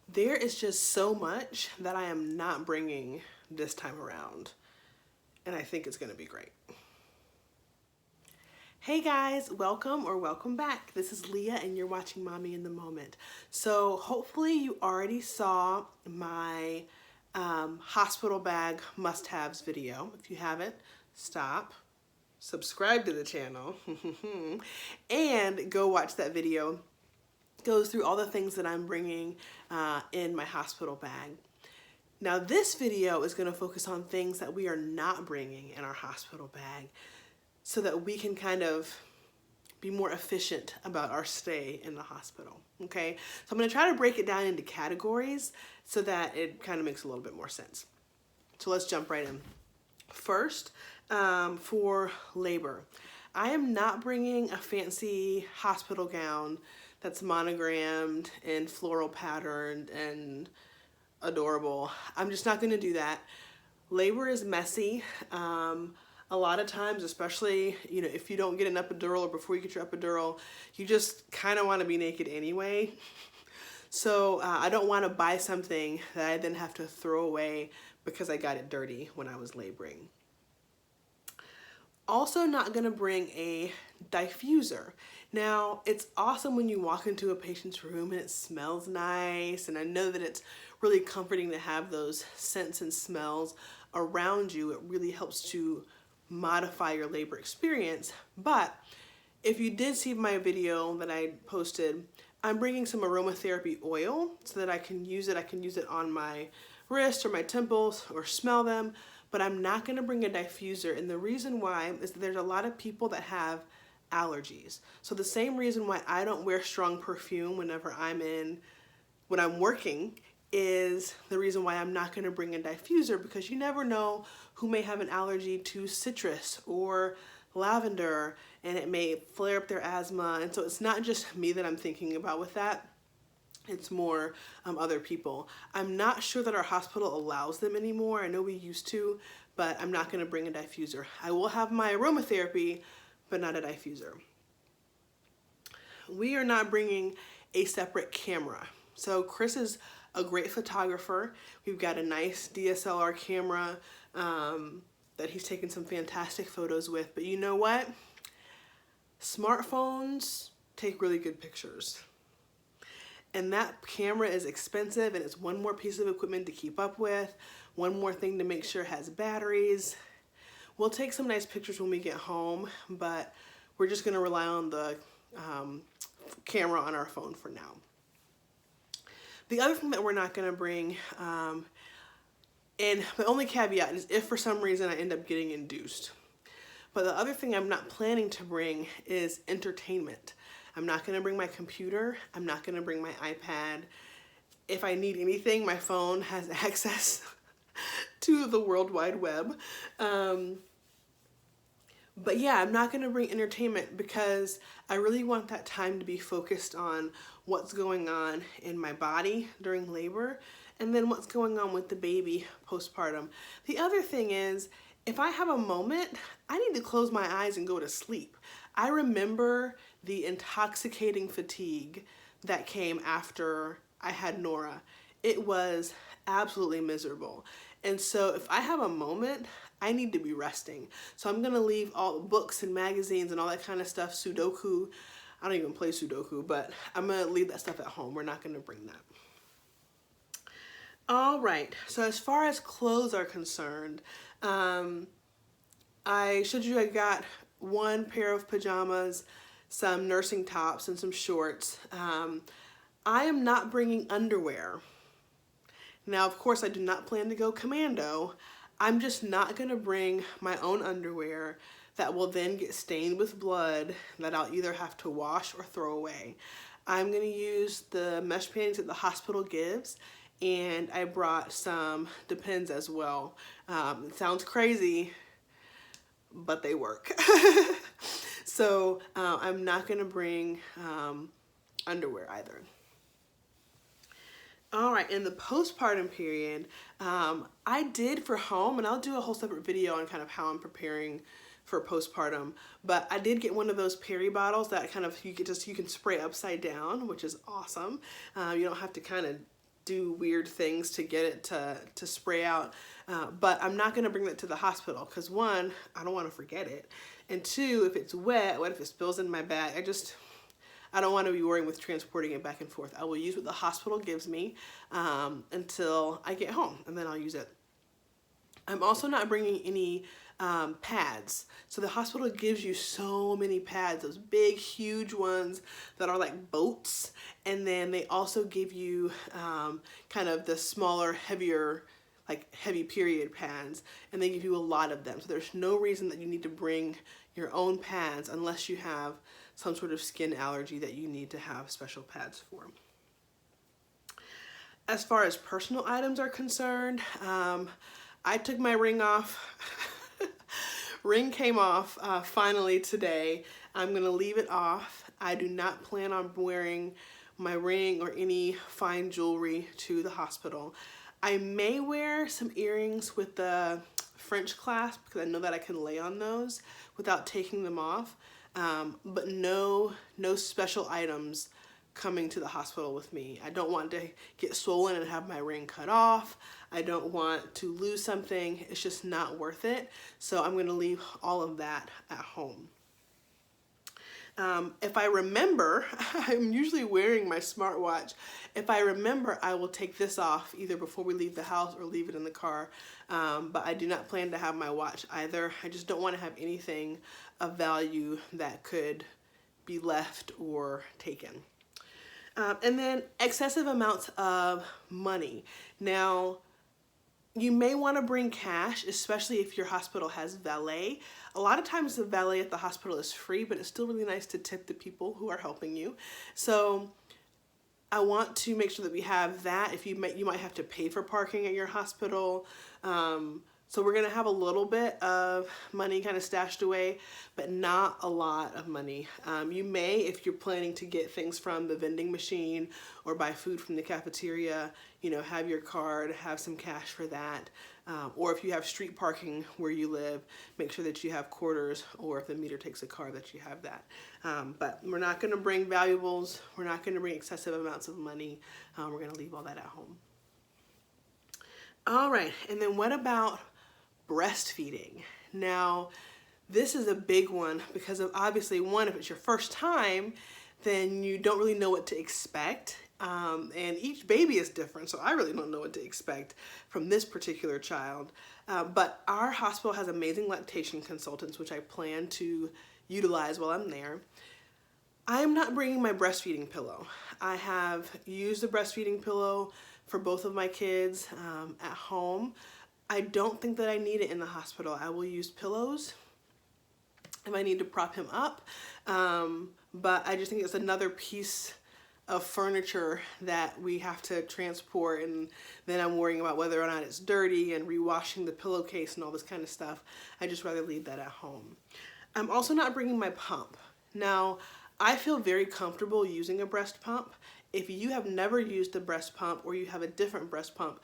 There is just so much that I am not bringing this time around, and I think it's going to be great. Hey guys, welcome back. This is Leah and you're watching Mommy in the Moment. So hopefully you already saw my hospital bag must-haves video. If you haven't, stop, subscribe to the channel, and go watch that video. It goes through all the things that I'm bringing in my hospital bag. Now this video is going to focus on things that we are not bringing in our hospital bag, so that we can kind of be more efficient about our stay in the hospital, okay? So I'm gonna try to break it down into categories so that it kind of makes a little bit more sense. So let's jump right in. First, for labor. I am not bringing a fancy hospital gown that's monogrammed and floral patterned and adorable. I'm just not gonna do that. Labor is messy. A lot of times, especially, if you don't get an epidural or before you get your epidural, you just kind of want to be naked anyway. So I don't want to buy something that I then have to throw away because I got it dirty when I was laboring. Also not going to bring a diffuser. Now, it's awesome when you walk into a patient's room and it smells nice, and I know that it's really comforting to have those scents and smells around you. It really helps to modify your labor experience. But if you did see my video that I posted, I'm bringing some aromatherapy oil so that I can use it. I can use it on my wrist or my temples or smell them, but I'm not going to bring a diffuser. And the reason why is that there's a lot of people that have allergies. So the same reason why I don't wear strong perfume when I'm working is the reason why I'm not going to bring a diffuser, because you never know who may have an allergy to citrus or lavender, and it may flare up their asthma. And so it's not just me that I'm thinking about with that. It's more other people. I'm not sure that our hospital allows them anymore. I know we used to, but I'm not going to bring a diffuser. I will have my aromatherapy, but not a diffuser. We are not bringing a separate camera. So Chris is a great photographer. We've got a nice DSLR camera that he's taken some fantastic photos with. But you know what? Smartphones take really good pictures. And that camera is expensive, and it's one more piece of equipment to keep up with, one more thing to make sure it has batteries. We'll take some nice pictures when we get home, but we're just gonna rely on the camera on our phone for now. The other thing that we're not going to bring, and the only caveat is if for some reason I end up getting induced. But the other thing I'm not planning to bring is entertainment. I'm not going to bring my computer. I'm not going to bring my iPad. If I need anything, my phone has access to the World Wide Web. But yeah, I'm not going to bring entertainment because I really want that time to be focused on what's going on in my body during labor, and then what's going on with the baby postpartum. The other thing is, if I have a moment, I need to close my eyes and go to sleep. I remember the intoxicating fatigue that came after I had Nora. It was absolutely miserable. And so if I have a moment, I need to be resting. So I'm gonna leave all the books and magazines and all that kind of stuff, Sudoku. I don't even play Sudoku, but I'm gonna leave that stuff at home. We're not gonna bring that. All right, so as far as clothes are concerned, I showed you I got one pair of pajamas, some nursing tops, and some shorts. I am not bringing underwear. Now, of course, I do not plan to go commando. I'm just not gonna bring my own underwear that will then get stained with blood that I'll either have to wash or throw away. I'm gonna use the mesh panties that the hospital gives, and I brought some Depends as well. It sounds crazy, but they work. So I'm not gonna bring underwear either. All right, in the postpartum period, I did for home, and I'll do a whole separate video on kind of how I'm preparing for postpartum, but I did get one of those Perry bottles that kind of, you can spray upside down, which is awesome. You don't have to kind of do weird things to get it to spray out. But I'm not gonna bring that to the hospital because one, I don't wanna forget it. And two, if it's wet, what if it spills in my bag? I don't want to be worrying with transporting it back and forth. I will use what the hospital gives me until I get home, and then I'll use it. I'm also not bringing any pads. So the hospital gives you so many pads, those big, huge ones that are like boats. And then they also give you kind of the smaller, heavier, like heavy period pads, and they give you a lot of them. So there's no reason that you need to bring your own pads unless you have some sort of skin allergy that you need to have special pads for. As far as personal items are concerned, I took my ring off. Ring came off finally today. I'm gonna leave it off. I do not plan on wearing my ring or any fine jewelry to the hospital. I may wear some earrings with the French clasp because I know that I can lay on those without taking them off. But no special items coming to the hospital with me. I don't want to get swollen and have my ring cut off. I don't want to lose something. It's just not worth it. So I'm going to leave all of that at home. If I remember, I'm usually wearing my smartwatch. If I remember, I will take this off either before we leave the house or leave it in the car. But I do not plan to have my watch either. I just don't want to have anything of value that could be left or taken. And then excessive amounts of money. Now, you may want to bring cash, especially if your hospital has valet. A lot of times the valet at the hospital is free, but it's still really nice to tip the people who are helping you. So I want to make sure that we have that. If you might have to pay for parking at your hospital. So we're gonna have a little bit of money kind of stashed away, but not a lot of money. You may, if you're planning to get things from the vending machine or buy food from the cafeteria, have your card, have some cash for that. Or if you have street parking where you live, make sure that you have quarters, or if the meter takes a car, that you have that. But we're not gonna bring valuables. We're not gonna bring excessive amounts of money. We're gonna leave all that at home. All right, and then what about breastfeeding? Now, this is a big one because of obviously one, if it's your first time, then you don't really know what to expect. And each baby is different, so I really don't know what to expect from this particular child. But our hospital has amazing lactation consultants, which I plan to utilize while I'm there. I am not bringing my breastfeeding pillow. I have used the breastfeeding pillow for both of my kids at home. I don't think that I need it in the hospital. I will use pillows if I need to prop him up. But I just think it's another piece of furniture that we have to transport, and then I'm worrying about whether or not it's dirty and rewashing the pillowcase and all this kind of stuff. I just rather leave that at home. I'm also not bringing my pump. Now, I feel very comfortable using a breast pump. If you have never used a breast pump or you have a different breast pump,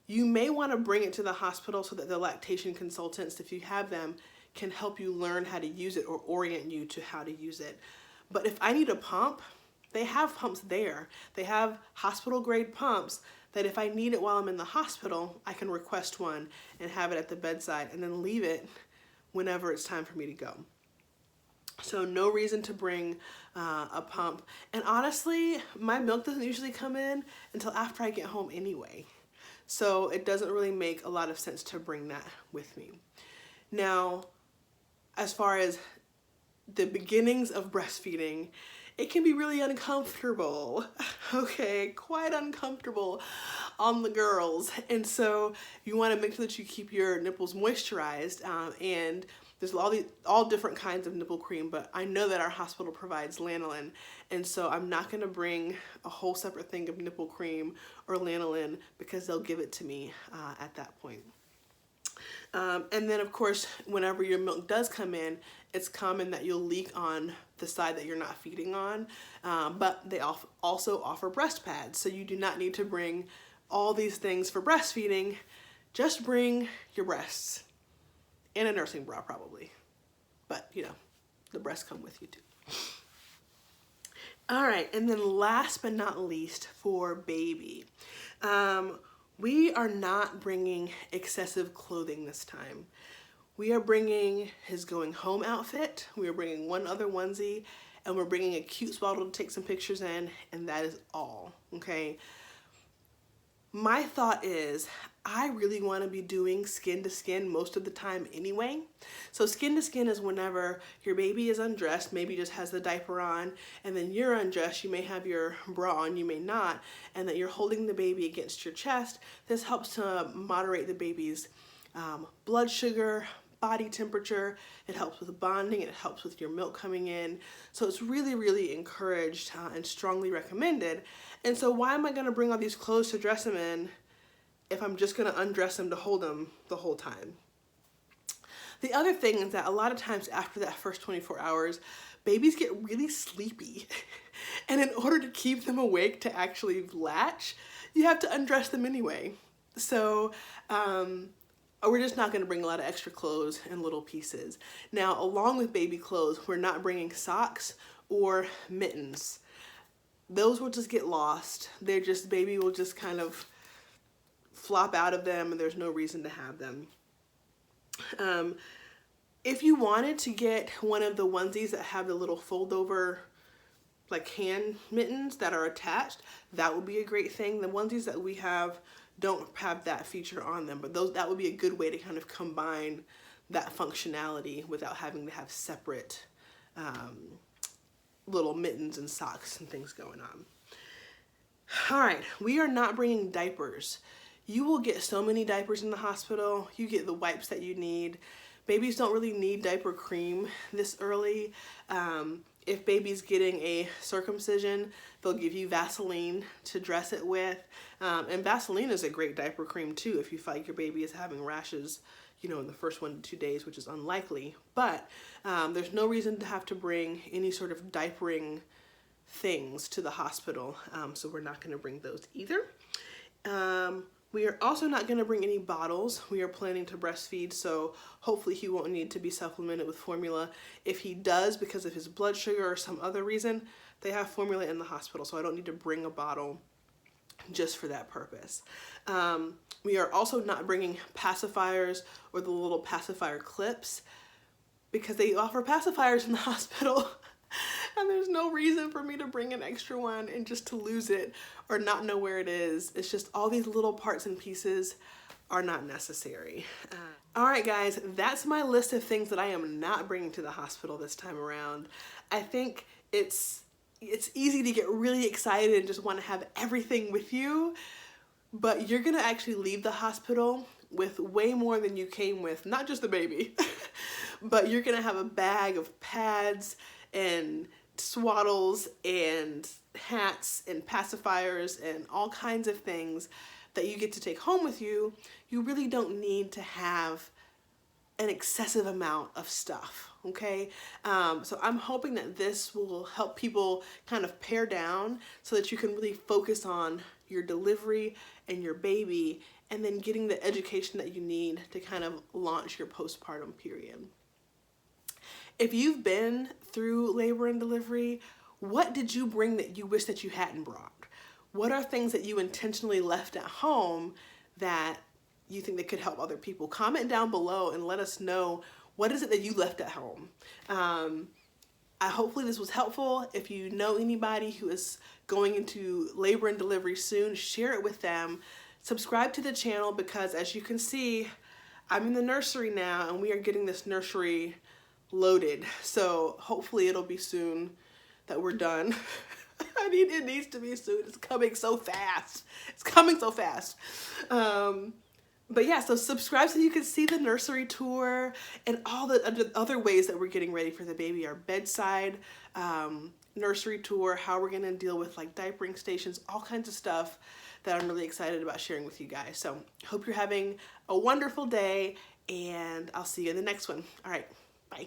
you may want to bring it to the hospital so that the lactation consultants, if you have them, can help you learn how to use it or orient you to how to use it. But if I need a pump, they have pumps there. They have hospital grade pumps that if I need it while I'm in the hospital, I can request one and have it at the bedside and then leave it whenever it's time for me to go. So no reason to bring a pump. And honestly, my milk doesn't usually come in until after I get home anyway. So it doesn't really make a lot of sense to bring that with me. Now, as far as the beginnings of breastfeeding, it can be really uncomfortable, okay, quite uncomfortable on the girls. And so you want to make sure that you keep your nipples moisturized, and there's all different kinds of nipple cream, but I know that our hospital provides lanolin, and so I'm not going to bring a whole separate thing of nipple cream or lanolin because they'll give it to me at that point. And then of course, whenever your milk does come in, it's common that you'll leak on the side that you're not feeding on, but they also offer breast pads, so you do not need to bring all these things for breastfeeding. Just bring your breasts and a nursing bra probably, but the breasts come with you too. All right, and then last but not least for baby. We are not bringing excessive clothing this time. We are bringing his going home outfit, we are bringing one other onesie, and we're bringing a cute swaddle to take some pictures in, and that is all, okay? My thought is, I really want to be doing skin to skin most of the time anyway. So skin to skin is whenever your baby is undressed, maybe just has the diaper on, and then you're undressed, you may have your bra on, you may not, and that you're holding the baby against your chest. This helps to moderate the baby's blood sugar, body temperature. It helps with bonding, it helps with your milk coming in. So it's really, really encouraged and strongly recommended. And so why am I gonna bring all these clothes to dress him in if I'm just gonna undress him to hold him the whole time? The other thing is that a lot of times after that first 24 hours, babies get really sleepy. And in order to keep them awake to actually latch, you have to undress them anyway. So, we're just not going to bring a lot of extra clothes and little pieces. Now, along with baby clothes, we're not bringing socks or mittens. Those will just get lost. Baby will just kind of flop out of them, and there's no reason to have them. If you wanted to get one of the onesies that have the little fold over like hand mittens that are attached, that would be a great thing. The onesies that we have don't have that feature on them, but that would be a good way to kind of combine that functionality without having to have separate little mittens and socks and things going on. All right, we are not bringing diapers. You will get so many diapers in the hospital. You get the wipes that you need. Babies don't really need diaper cream this early. If baby's getting a circumcision, they'll give you Vaseline to dress it with. And Vaseline is a great diaper cream too if you feel like your baby is having rashes, you know, in the first 1 to 2 days, which is unlikely. But there's no reason to have to bring any sort of diapering things to the hospital. So we're not gonna bring those either. We are also not going to bring any bottles. We are planning to breastfeed, so hopefully he won't need to be supplemented with formula. If he does, because of his blood sugar or some other reason, they have formula in the hospital, so I don't need to bring a bottle just for that purpose. We are also not bringing pacifiers or the little pacifier clips because they offer pacifiers in the hospital. And there's no reason for me to bring an extra one and just to lose it or not know where it is. It's just all these little parts and pieces are not necessary. All right, guys, that's my list of things that I am not bringing to the hospital this time around. I think it's easy to get really excited and just want to have everything with you, but you're gonna actually leave the hospital with way more than you came with, not just the baby, but you're gonna have a bag of pads and swaddles and hats and pacifiers and all kinds of things that you get to take home with you. You really don't need to have an excessive amount of stuff, okay? So I'm hoping that this will help people kind of pare down so that you can really focus on your delivery and your baby and then getting the education that you need to kind of launch your postpartum period. If you've been through labor and delivery, what did you bring that you wish that you hadn't brought? What are things that you intentionally left at home that you think that could help other people? Comment down below and let us know, what is it that you left at home? Hopefully this was helpful. If you know anybody who is going into labor and delivery soon, share it with them. Subscribe to the channel because as you can see, I'm in the nursery now and we are getting this nursery loaded. So hopefully it'll be soon that we're done. It needs to be soon. It's coming so fast. It's coming so fast. But yeah, so subscribe so you can see the nursery tour and all the other ways that we're getting ready for the baby. Our bedside nursery tour, how we're gonna deal with like diapering stations, all kinds of stuff that I'm really excited about sharing with you guys. So hope you're having a wonderful day and I'll see you in the next one. All right. Bye.